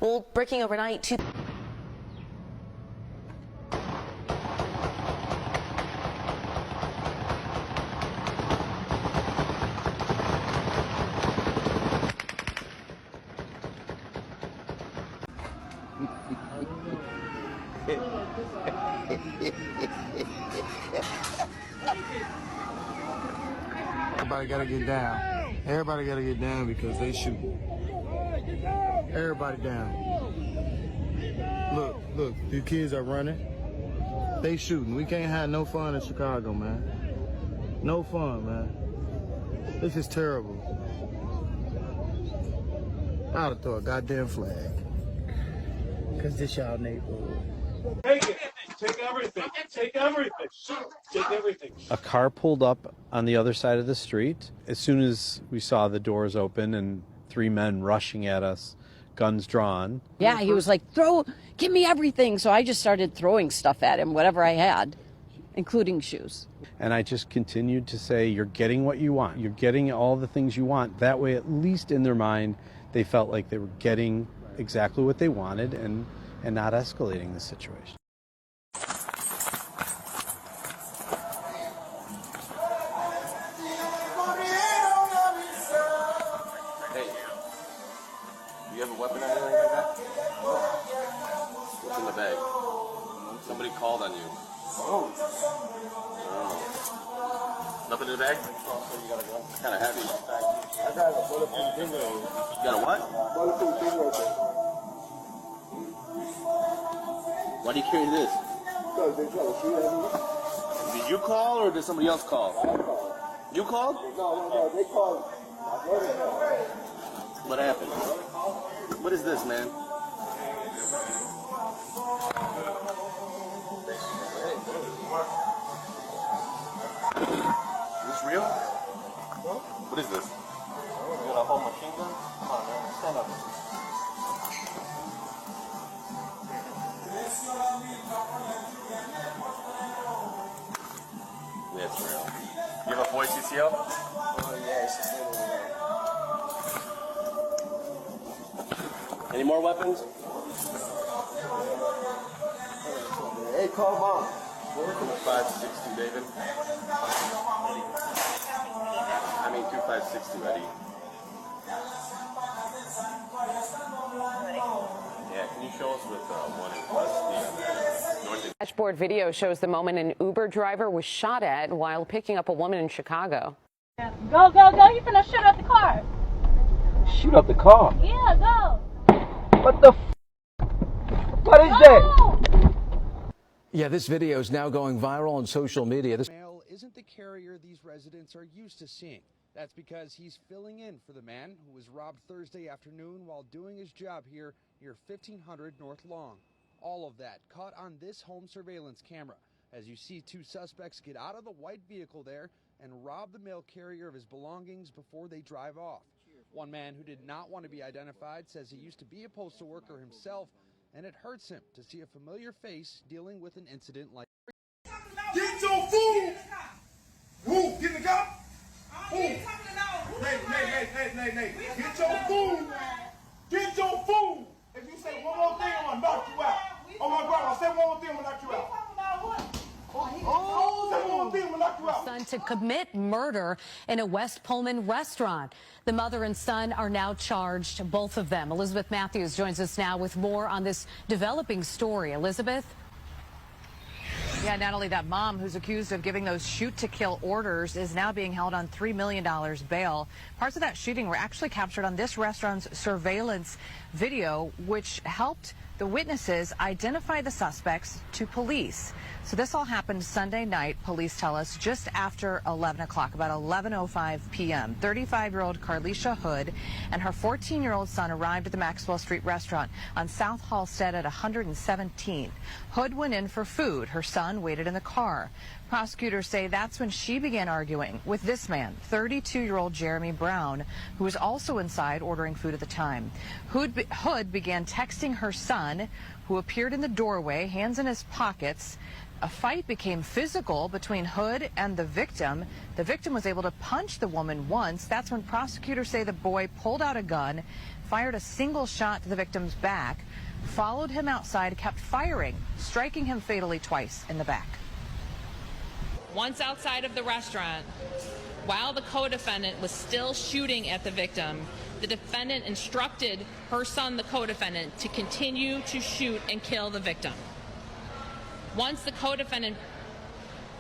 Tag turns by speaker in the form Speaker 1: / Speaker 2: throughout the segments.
Speaker 1: Well, breaking overnight, two
Speaker 2: Everybody gotta get down. Everybody gotta get down because they shooting. Everybody down. Look, these kids are running. They shooting. We can't have no fun in Chicago, man. No fun, man. This is terrible. I ought to throw a goddamn flag. Cause this y'all neighborhood.
Speaker 3: Take it. Take everything. Take everything. Take everything.
Speaker 4: A car pulled up on the other side of the street. As soon as we saw the doors open and three men rushing at us, guns drawn.
Speaker 5: Yeah, he was like, give me everything. So I just started throwing stuff at him, whatever I had, including shoes.
Speaker 4: And I just continued to say, you're getting what you want. You're getting all the things you want. That way, at least in their mind, they felt like they were getting exactly what they wanted and not escalating the situation.
Speaker 6: You have a weapon or anything like that? What's in the bag? Somebody called on you. Oh. Nothing in the bag? It's kind of heavy.
Speaker 2: I got a bulletproof thing right here.
Speaker 6: You got a what?
Speaker 2: Bulletproof thing right there.
Speaker 6: Why do you carry this?
Speaker 2: Because they try to shoot at me.
Speaker 6: Did you call or did somebody else call?
Speaker 2: I called.
Speaker 6: You called?
Speaker 2: No, they called.
Speaker 6: What happened? What is this, man? Is this real? What is this?
Speaker 3: You got a whole machine gun? Come on, man. Stand up.
Speaker 6: Yeah, it's real. You have a voice CCL?
Speaker 2: Oh, yeah, it's just little.
Speaker 6: Any more weapons?
Speaker 2: Hey, call mom.
Speaker 6: 2562, David. I mean 2562, Eddie. Yeah, can you show us with one in plus the north?
Speaker 7: Dashboard video shows the moment an Uber driver was shot at while picking up a woman in Chicago.
Speaker 8: Go, go, go. You finna shoot up the car.
Speaker 3: Shoot up the car.
Speaker 8: Yeah, go.
Speaker 3: What the f? What is that?
Speaker 9: Yeah, this video is now going viral on social media. This
Speaker 4: Male isn't the carrier these residents are used to seeing. That's because he's filling in for the man who was robbed Thursday afternoon while doing his job here near 1500 North Long. All of that caught on this home surveillance camera as you see two suspects get out of the white vehicle there and rob the mail carrier of his belongings before they drive off. One man who did not want to be identified says he used to be a postal worker himself, and it hurts him to see a familiar face dealing with an incident like
Speaker 10: Get your food! Who? Get in the car? Who? Nay. Get your food! Get your food! If you say one more thing, I'm gonna knock you out. Oh my God, say one more thing, I'm gonna knock you out. Oh, say one more thing, I'm gonna knock you out.
Speaker 11: Son to commit murder in a West Pullman restaurant. The mother and son are now charged, both of them. Elizabeth Matthews joins us now with more on this developing story. Elizabeth?
Speaker 12: Yeah, not only that, mom, who's accused of giving those shoot-to-kill orders, is now being held on $3 million bail. Parts of that shooting were actually captured on this restaurant's surveillance video, which helped the witnesses identify the suspects to police. So this all happened Sunday night, police tell us, just after 11 o'clock, about 11:05 p.m. 35-year-old Carlisha Hood and her 14-year-old son arrived at the Maxwell Street restaurant on South Halstead at 117th. Hood went in for food. Her son waited in the car. Prosecutors say that's when she began arguing with this man, 32-year-old Jeremy Brown, who was also inside ordering food at the time. Hood began texting her son, who appeared in the doorway, hands in his pockets. A fight became physical between Hood and the victim. The victim was able to punch the woman once. That's when prosecutors say the boy pulled out a gun, fired a single shot to the victim's back, followed him outside, kept firing, striking him fatally twice in the back.
Speaker 1: Once outside of the restaurant, while the co-defendant was still shooting at the victim, the defendant instructed her son, the co-defendant, to continue to shoot and kill the victim. Once the co-defendant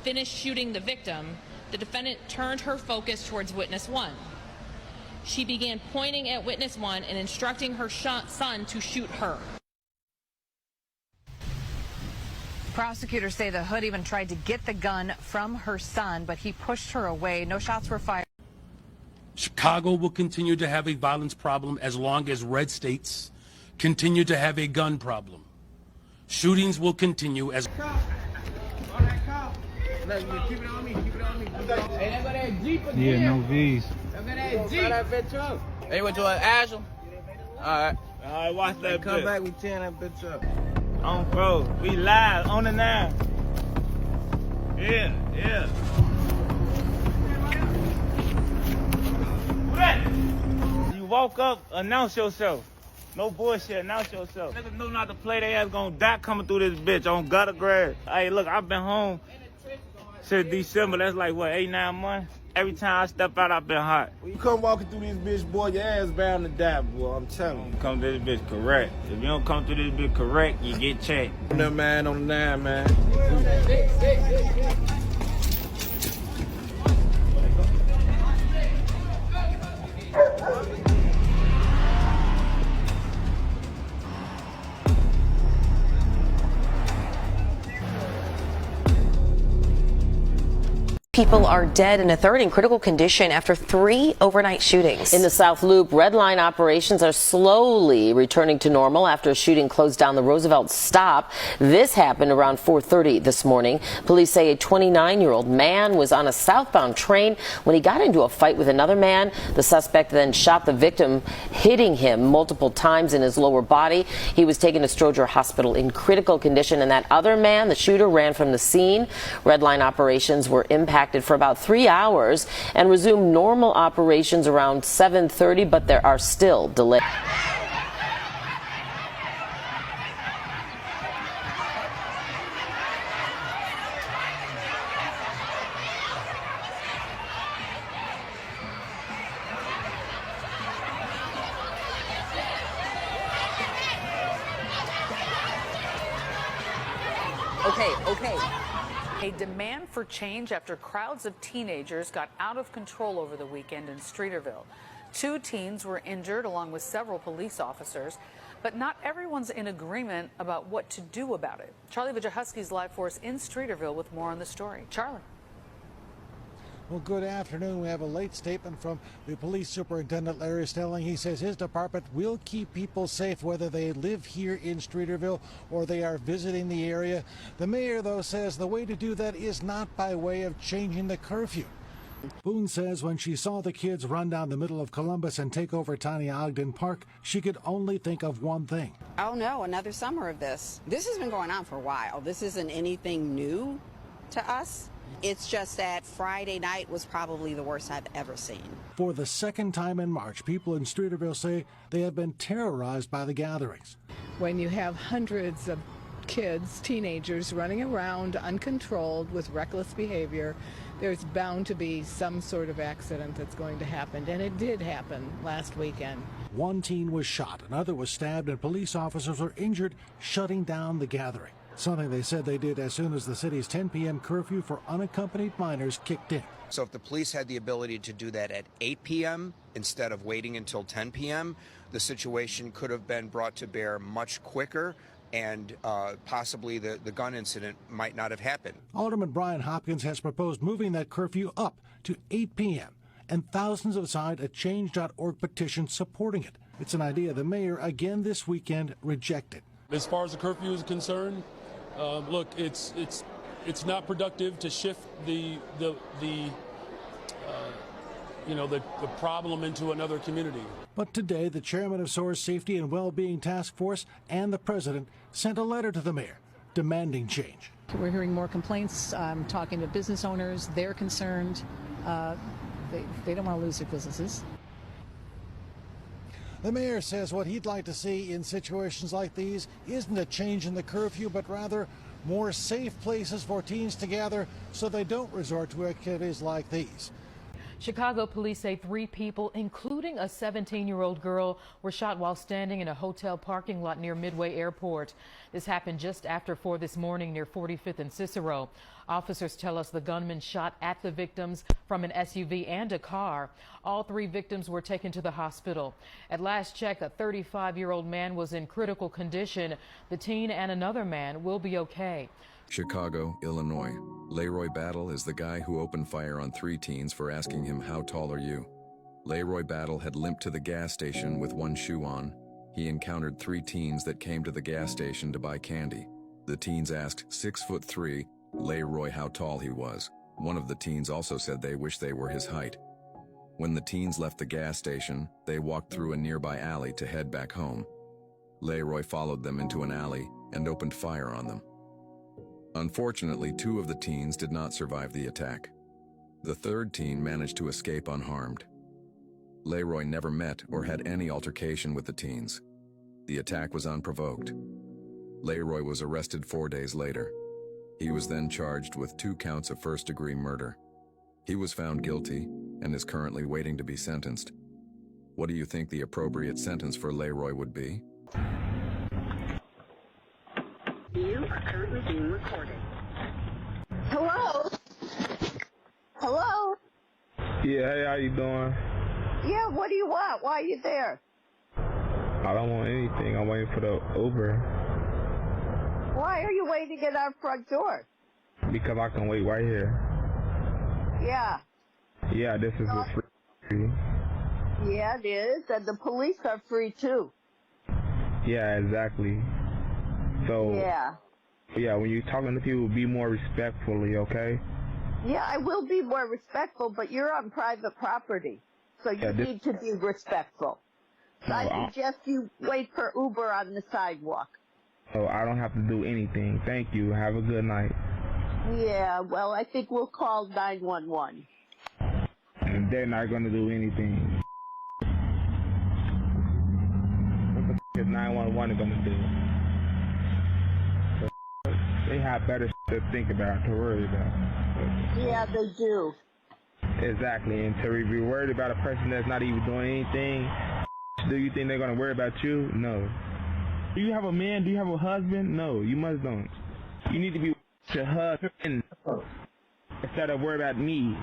Speaker 1: finished shooting the victim, the defendant turned her focus towards witness 1. She began pointing at witness 1 and instructing her son to shoot her.
Speaker 12: Prosecutors say the hood even tried to get the gun from her son, but he pushed her away. No shots were fired.
Speaker 3: Chicago will continue to have a violence problem as long as red states continue to have a gun problem. Shootings will continue as...
Speaker 2: Yeah, no V's.
Speaker 13: They went to an Ashland. Alright,
Speaker 10: watch that.
Speaker 13: come back, we tearing that bitch up.
Speaker 10: On bro, we live on the 9. Yeah. You walk up, announce yourself. No bullshit, announce yourself. Niggas know not to play, they ass gonna die coming through this bitch on gutter grass. Hey, look, I've been home since December. That's like, what, 8-9 months? Every time I step out, I've been hot.
Speaker 13: When you come walking through this bitch, boy, your ass bound to die, boy, I'm telling you.
Speaker 10: Come to this bitch correct. If you don't come to this bitch correct, you get checked.
Speaker 13: On that man, on the 9, man.
Speaker 14: People are dead and a third in critical condition after 3 overnight shootings.
Speaker 15: In the South Loop, Red Line operations are slowly returning to normal after a shooting closed down the Roosevelt stop. This happened around 4:30 this morning. Police say a 29-year-old man was on a southbound train when he got into a fight with another man. The suspect then shot the victim, hitting him multiple times in his lower body. He was taken to Stroger Hospital in critical condition, and that other man, the shooter, ran from the scene. Red Line operations were impacted for about 3 hours and resumed normal operations around 7:30, but there are still delays.
Speaker 12: Okay. A demand for change after crowds of teenagers got out of control over the weekend in Streeterville. 2 teens were injured along with several police officers, but not everyone's in agreement about what to do about it. Charlie Vajahusky's live for us in Streeterville with more on the story. Charlie.
Speaker 16: Well, good afternoon. We have a late statement from the police superintendent, Larry Stelling. He says his department will keep people safe whether they live here in Streeterville or they are visiting the area. The mayor, though, says the way to do that is not by way of changing the curfew. Boone says when she saw the kids run down the middle of Columbus and take over tiny Ogden Park, she could only think of one thing.
Speaker 17: Oh, no, another summer of this. This has been going on for a while. This isn't anything new to us. It's just that Friday night was probably the worst I've ever seen.
Speaker 16: For the second time in March, people in Streeterville say they have been terrorized by the gatherings.
Speaker 18: When you have hundreds of kids, teenagers running around uncontrolled with reckless behavior, there's bound to be some sort of accident that's going to happen. And it did happen last weekend.
Speaker 16: One teen was shot, another was stabbed, and police officers were injured shutting down the gathering. Something they said they did as soon as the city's 10 p.m. curfew for unaccompanied minors kicked in.
Speaker 19: So if the police had the ability to do that at 8 p.m. instead of waiting until 10 p.m., the situation could have been brought to bear much quicker, and possibly the gun incident might not have happened.
Speaker 16: Alderman Brian Hopkins has proposed moving that curfew up to 8 p.m., and thousands have signed a Change.org petition supporting it. It's an idea the mayor, again this weekend, rejected.
Speaker 3: As far as the curfew is concerned, look, it's not productive to shift the problem into another community.
Speaker 16: But today, the chairman of SOAR's Safety and Well-Being Task Force and the president sent a letter to the mayor demanding change.
Speaker 18: We're hearing more complaints. I'm talking to business owners. They're concerned. They don't want to lose their businesses.
Speaker 16: The mayor says what he'd like to see in situations like these isn't a change in the curfew, but rather more safe places for teens to gather so they don't resort to activities like these.
Speaker 20: Chicago police say 3 people, including a 17-year-old girl, were shot while standing in a hotel parking lot near Midway Airport. This happened just after 4 this morning near 45th and Cicero. Officers tell us the gunman shot at the victims from an SUV and a car. All 3 victims were taken to the hospital. At last check, a 35-year-old man was in critical condition. The teen and another man will be okay.
Speaker 21: Chicago, Illinois. Leroy Battle is the guy who opened fire on 3 teens for asking him, "How tall are you?" Leroy Battle had limped to the gas station with 1 shoe on. He encountered 3 teens that came to the gas station to buy candy. The teens asked 6'3" Leroy how tall he was. One of the teens also said they wished they were his height. When the teens left the gas station, they walked through a nearby alley to head back home. Leroy followed them into an alley and opened fire on them. Unfortunately, 2 of the teens did not survive the attack. The 3rd teen managed to escape unharmed. Leroy never met or had any altercation with the teens. The attack was unprovoked. Leroy was arrested 4 days later. He was then charged with 2 counts of first-degree murder. He was found guilty and is currently waiting to be sentenced. What do you think the appropriate sentence for Leroy would be?
Speaker 22: You are currently being recorded.
Speaker 23: Hello? Hello?
Speaker 24: Yeah, hey, how you doing?
Speaker 23: Yeah, what do you want? Why are you there?
Speaker 24: I don't want anything. I'm waiting for the Uber.
Speaker 23: Why are you waiting at our front door?
Speaker 24: Because I can wait right here.
Speaker 23: Yeah.
Speaker 24: Yeah, this is free.
Speaker 23: Yeah, it is. And the police are free, too.
Speaker 24: Yeah, exactly. So, yeah, when you're talking to people, be more respectfully, okay?
Speaker 23: Yeah, I will be more respectful, but you're on private property, so you need to be respectful. So I suggest you wait for Uber on the sidewalk.
Speaker 24: So I don't have to do anything. Thank you. Have a good night.
Speaker 23: Yeah, well, I think we'll call 911.
Speaker 24: And they're not going to do anything. What the is 911 going to do? They have better to think about, to worry about.
Speaker 23: Yeah, they do.
Speaker 24: Exactly, and to be worried about a person that's not even doing anything, do you think they're going to worry about you? No. Do you have a man? Do you have a husband? No, you must don't. You need to be with your husband instead of worry about me.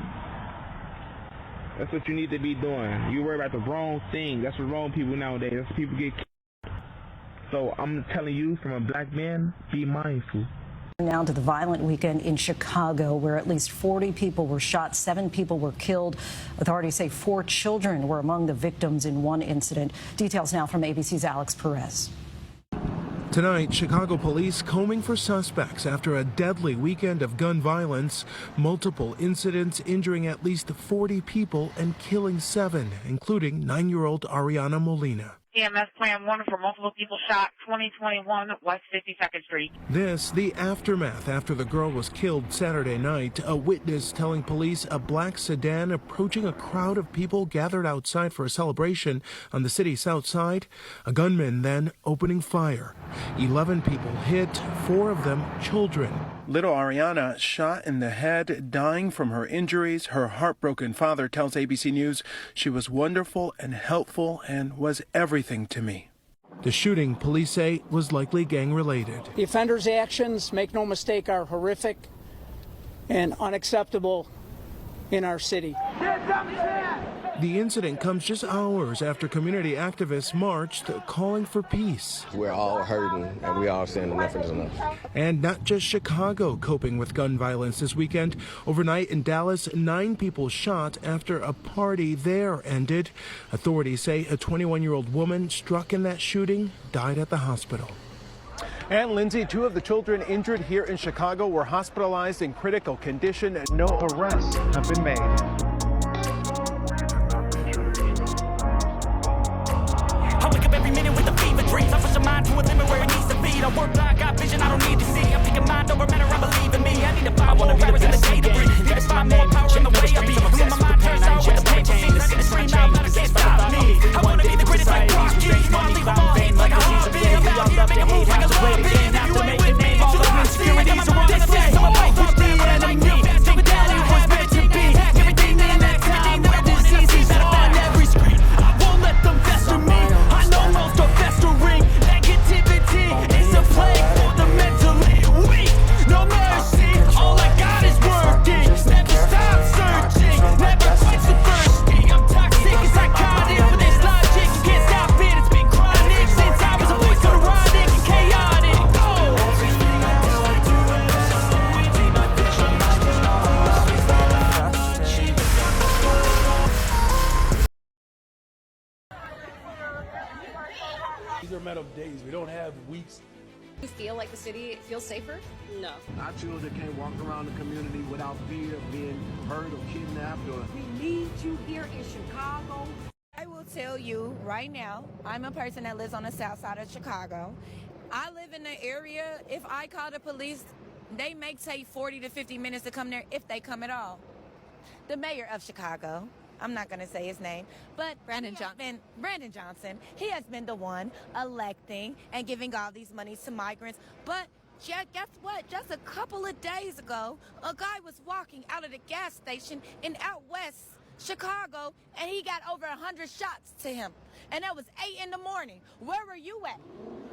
Speaker 24: That's what you need to be doing. You worry about the wrong thing. That's what wrong people nowadays. That's what people get killed. So I'm telling you, from a black man, be mindful.
Speaker 25: Now to the violent weekend in Chicago, where at least 40 people were shot, 7 people were killed. Authorities say 4 children were among the victims in one incident. Details now from ABC's Alex Perez.
Speaker 26: Tonight, Chicago police combing for suspects after a deadly weekend of gun violence. Multiple incidents injuring at least 40 people and killing 7, including 9-year-old Ariana Molina.
Speaker 27: EMS Plan 1 for multiple people shot, 2021 West 52nd Street.
Speaker 26: This, the aftermath after the girl was killed Saturday night. A witness telling police a black sedan approaching a crowd of people gathered outside for a celebration on the city's south side. A gunman then opening fire. 11 people hit, 4 of them children. Little Ariana shot in the head, dying from her injuries. Her heartbroken father tells ABC News she was wonderful and helpful and was everything to me. The shooting, police say, was likely gang-related.
Speaker 28: The offender's actions, make no mistake, are horrific and unacceptable in our city.
Speaker 26: The incident comes just hours after community activists marched calling for peace.
Speaker 6: We're all hurting, and we all saying enough is enough.
Speaker 26: And not just Chicago coping with gun violence this weekend. Overnight in Dallas, 9 people shot after a party there ended. Authorities say a 21-year-old woman struck in that shooting died at the hospital.
Speaker 29: And Lindsay, 2 of the children injured here in Chicago were hospitalized in critical condition. No arrests have been made.
Speaker 30: I wake up every minute with the fever dreams. I push my mind to a limit where it needs to be. I work blind, got vision I don't need to see. I'm thinking mind over matter, I believe in me. I need to find more hours in the day to breathe. Need to find more power in the way I be. When my mind turns out with the paper scene, ready to scream out, but I can't stop me. I wanna be the greatest like rock. Make a move like a Robin. If you ain't with me, all the insecurities are on the set. I'm a fight for the enemy. Think that it was meant to be. Everything in that time where diseases on every screen. I won't let them fester me. I know most are festering. Negativity is a plague for the mentally weak. No mercy, all I got is working. Never stop searching, never quite so thirsty. I'm toxic and psychotic with this logic. You can't stop it, it's been chronic since I was a boy, so neurotic and chaotic. Everything I do, I do it. Be my vision,
Speaker 3: These are a matter of days. We don't have weeks.
Speaker 1: You feel like the city feels safer? No.
Speaker 2: Our children can't walk around the community without fear of being hurt or kidnapped or...
Speaker 4: We need you here in Chicago. I will tell you right now, I'm a person that lives on the south side of Chicago. I live in the area, if I call the police, they may take 40 to 50 minutes to come there, if they come at all. The mayor of Chicago, I'm not going to say his name, but Brandon Johnson, he has been the one electing and giving all these monies to migrants. But guess what? Just a couple of days ago, a guy was walking out of the gas station in out west Chicago, and he got over 100 shots to him. And that was 8 in the morning. Where were you at?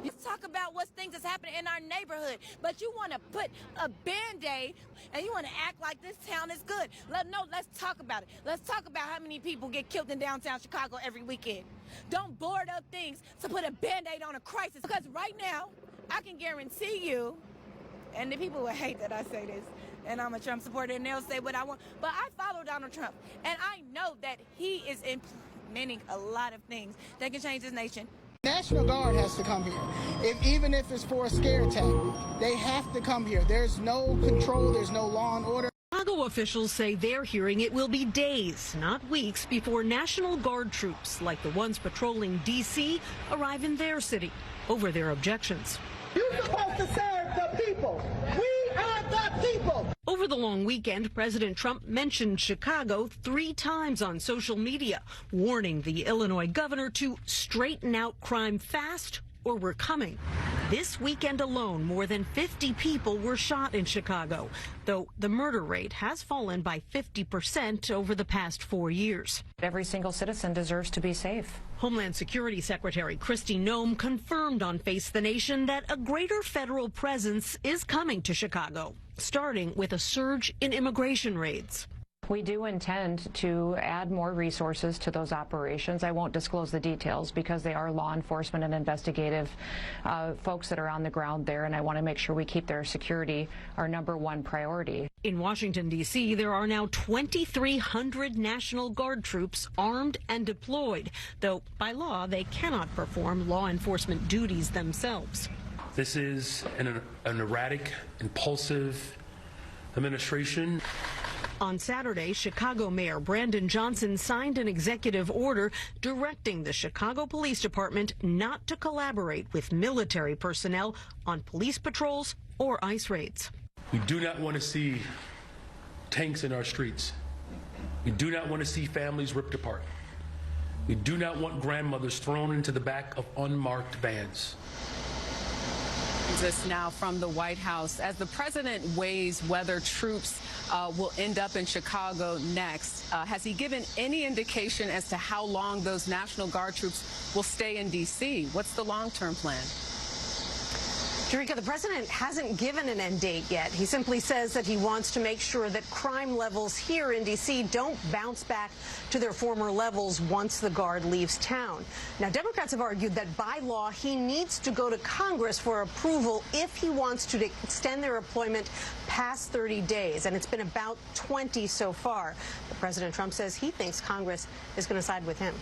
Speaker 4: You talk about what things that's happening in our neighborhood, but you want to put a Band-Aid and you want to act like this town is good. Let's talk about it. Let's talk about how many people get killed in downtown Chicago every weekend. Don't board up things to put a Band-Aid on a crisis, because right now, I can guarantee you, and the people will hate that I say this, and I'm a Trump supporter, and they'll say what I want, but I follow Donald Trump, and I know that he is implementing a lot of things that can change this nation.
Speaker 28: National Guard has to come here. Even if it's for a scare tactic, they have to come here. There's no control, there's no law and order.
Speaker 5: Chicago officials say they're hearing it will be days, not weeks, before National Guard troops, like the ones patrolling D.C., arrive in their city over their objections.
Speaker 28: You're supposed to serve the people. We are the people.
Speaker 5: Over the long weekend, President Trump mentioned Chicago 3 times on social media, warning the Illinois governor to straighten out crime fast or we're coming. This weekend alone, more than 50 people were shot in Chicago, though the murder rate has fallen by 50% over the past 4 years.
Speaker 25: Every single citizen deserves to be safe.
Speaker 5: Homeland Security Secretary Kristi Noem confirmed on Face the Nation that a greater federal presence is coming to Chicago, starting with a surge in immigration raids.
Speaker 25: We do intend to add more resources to those operations. I won't disclose the details because they are law enforcement and investigative folks that are on the ground there, and I want to make sure we keep their security our #1 priority.
Speaker 5: In Washington, D.C., there are now 2,300 National Guard troops armed and deployed, though by law they cannot perform law enforcement duties themselves.
Speaker 3: This is an erratic, impulsive administration.
Speaker 5: On Saturday, Chicago Mayor Brandon Johnson signed an executive order directing the Chicago Police Department not to collaborate with military personnel on police patrols or ICE raids.
Speaker 3: We do not want to see tanks in our streets. We do not want to see families ripped apart. We do not want grandmothers thrown into the back of unmarked vans.
Speaker 7: This now from the White House as the president weighs whether troops will end up in Chicago next. Has he given any indication as to how long those National Guard troops will stay in D.C.? What's the long-term plan?
Speaker 5: Jerika, the president hasn't given an end date yet. He simply says that he wants to make sure that crime levels here in D.C. don't bounce back to their former levels once the Guard leaves town. Now, Democrats have argued that by law, he needs to go to Congress for approval if he wants to extend their employment past 30 days, and it's been about 20 so far. But President Trump says he thinks Congress is going to side with him.